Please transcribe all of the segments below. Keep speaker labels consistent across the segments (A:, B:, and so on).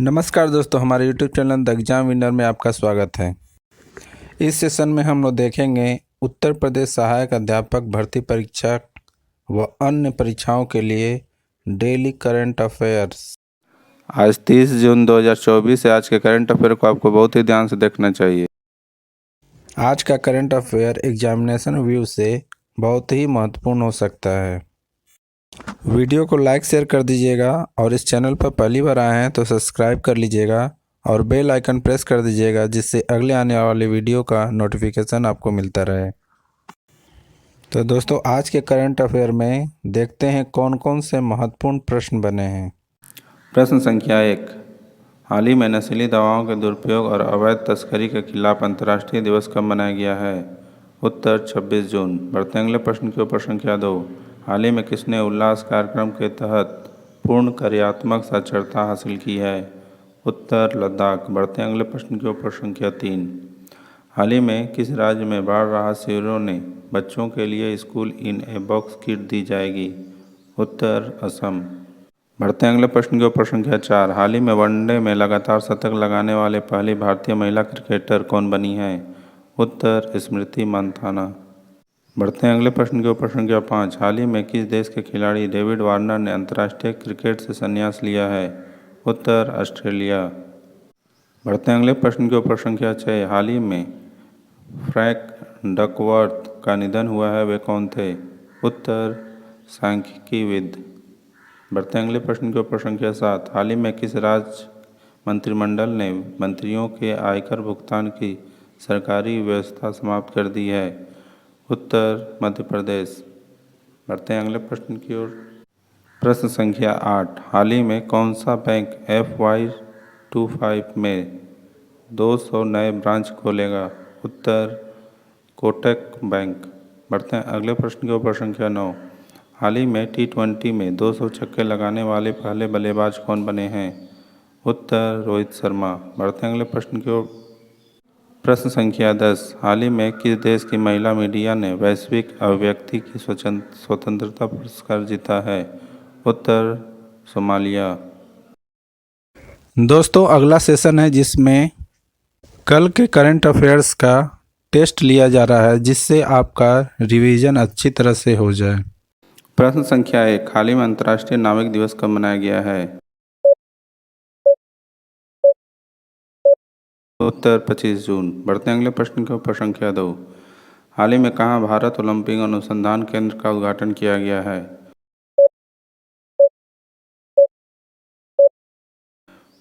A: नमस्कार दोस्तों, हमारे YouTube channel the exam winner में आपका स्वागत है। इस सेशन में हम लोग देखेंगे उत्तर प्रदेश सहायक अध्यापक भर्ती परीक्षा व अन्य परीक्षाओं के लिए डेली करंट अफेयर्स। आज 30 जून 2024 है। आज के करंट अफेयर को आपको बहुत ही ध्यान से देखना चाहिए। आज का करंट अफेयर एग्जामिनेशन व्यू से बहुत ही महत्वपूर्ण हो सकता है। वीडियो को लाइक शेयर कर दीजिएगा और इस चैनल पर पहली बार आए हैं तो सब्सक्राइब कर लीजिएगा और बेल आइकन प्रेस कर दीजिएगा, जिससे अगले आने वाले वीडियो का नोटिफिकेशन आपको मिलता रहे। तो दोस्तों, आज के करंट अफेयर में देखते हैं कौन कौन से महत्वपूर्ण प्रश्न बने हैं। प्रश्न संख्या 1, हाल ही में नशीली दवाओं के दुरुपयोग और अवैध तस्करी के खिलाफ अंतर्राष्ट्रीय दिवस कब मनाया गया है? उत्तर 26 जून। बढ़ते अगले प्रश्न के ऊपर संख्या 2, हाल ही में किसने उल्लास कार्यक्रम के तहत पूर्ण कार्यात्मक साक्षरता हासिल की है? उत्तर लद्दाख। बढ़ते अगले प्रश्न के ऊपर संख्या 3, हाल ही में किस राज्य में बाढ़ राहत शिविरों ने बच्चों के लिए school in a box kit दी जाएगी? उत्तर असम। बढ़ते अगले प्रश्न के ऊपर संख्या 4, हाल ही में वनडे में लगातार शतक लगाने वाले पहली भारतीय महिला क्रिकेटर कौन बनी है? उत्तर स्मृति मंधाना। बढ़ते हैं अगले प्रश्न के ऊपर संख्या 5, हाल ही में किस देश के खिलाड़ी डेविड वार्नर ने अंतर्राष्ट्रीय क्रिकेट से संन्यास लिया है? उत्तर ऑस्ट्रेलिया। बढ़ते हैं अगले प्रश्न के ऊपर संख्या 6, हाल ही में फ्रैंक डकवर्थ का निधन हुआ है, वे कौन थे? उत्तर सांख्यिकीविद। बढ़ते हैं अगले प्रश्न के ऊपर संख्या 7, हाल ही में किस राज्य मंत्रिमंडल ने मंत्रियों के आयकर भुगतान की सरकारी व्यवस्था समाप्त कर दी है? उत्तर मध्य प्रदेश। बढ़ते हैं अगले प्रश्न की ओर। प्रश्न संख्या 8, हाल ही में कौन सा बैंक FY25 में 200 नए ब्रांच खोलेगा? उत्तर कोटक बैंक। बढ़ते हैं अगले प्रश्न के ऊपर संख्या 9, हाल ही में T20 में 200 छक्के लगाने वाले पहले बल्लेबाज कौन बने हैं? उत्तर रोहित शर्मा। बढ़ते हैं अगले प्रश्न की ओर। प्रश्न संख्या 10, हाल ही में किस देश की महिला मीडिया ने वैश्विक अभिव्यक्ति की स्वतंत्रता पुरस्कार जीता है? उत्तर सोमालिया। दोस्तों, अगला सेशन है जिसमें कल के करंट अफेयर्स का टेस्ट लिया जा रहा है, जिससे आपका रिवीजन अच्छी तरह से हो जाए। प्रश्न संख्या 1, हाल ही में अंतर्राष्ट्रीय नाविक दिवस कब मनाया गया है? उत्तर 25 जून। बढ़ते हैं अगले प्रश्न के ऊपर संख्या 2, हाल ही में कहाँ भारत ओलंपिक अनुसंधान केंद्र का उद्घाटन किया गया है?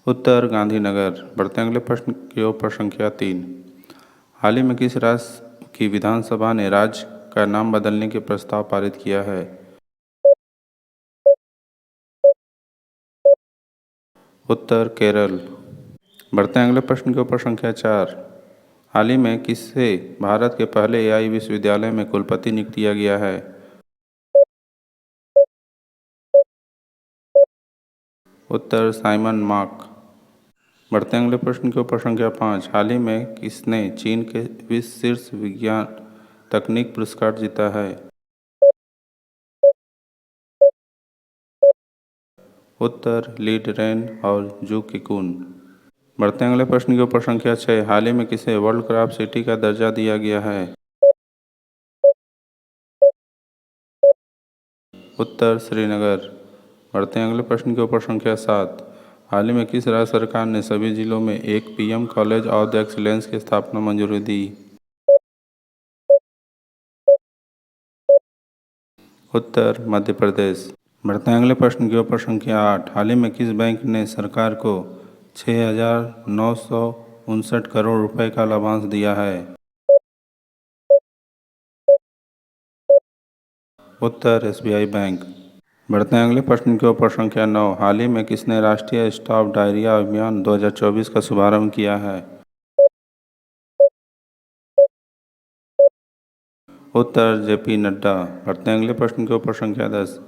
A: उत्तर गांधीनगर। बढ़ते हैं अगले प्रश्न के ऊपर संख्या 3, हाल ही में किस राज्य की विधानसभा ने राज्य का नाम बदलने के प्रस्ताव पारित किया है? उत्तर केरल। बढ़ते हैं अगले प्रश्न के ऊपर संख्या 4, हाल ही में किससे भारत के पहले AI विश्वविद्यालय में कुलपति नियुक्त किया गया है? उत्तर साइमन मार्क। बढ़ते हैं अगले प्रश्न के ऊपर संख्या 5, हाल ही में किसने चीन के विश्व शीर्ष विज्ञान तकनीक पुरस्कार जीता है? उत्तर ली ड्रेन और जू किकुन। बढ़ते हैं अगले प्रश्न के ऊपर संख्या 6, हाल ही में किसे वर्ल्ड क्राफ्ट सिटी का दर्जा दिया गया है? उत्तर श्रीनगर। बढ़ते हैं अगले प्रश्न के ऊपर संख्या 7, हाल ही में किस राज्य सरकार ने सभी जिलों में एक PM college of the excellence की स्थापना मंजूरी दी? उत्तर मध्य प्रदेश। बढ़ते हैं अगले प्रश्न के ऊपर संख्या 8, हाल ही में किस बैंक ने सरकार को 6,959 करोड़ रुपए का लाभांश दिया है? उत्तर SBI बैंक। बढ़ते हैं अगले प्रश्न के ऊपर संख्या 9, हाल ही में किसने राष्ट्रीय स्टॉप डायरिया अभियान 2024 का शुभारंभ किया है? उत्तर JP नड्डा। बढ़ते हैं अगले प्रश्न के ऊपर संख्या 10,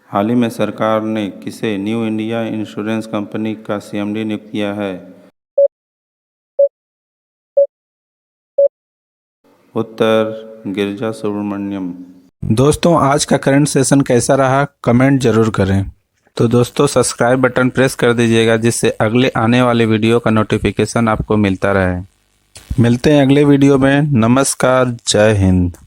A: हाल ही में सरकार ने किसे न्यू इंडिया इंश्योरेंस कंपनी का CMD नियुक्त किया है? उत्तर गिरिजा सुब्रमण्यम। दोस्तों, आज का करंट सेशन कैसा रहा कमेंट जरूर करें। तो दोस्तों सब्सक्राइब बटन प्रेस कर दीजिएगा, जिससे अगले आने वाले वीडियो का नोटिफिकेशन आपको मिलता रहे। मिलते हैं अगले वीडियो में। नमस्कार, जय हिंद।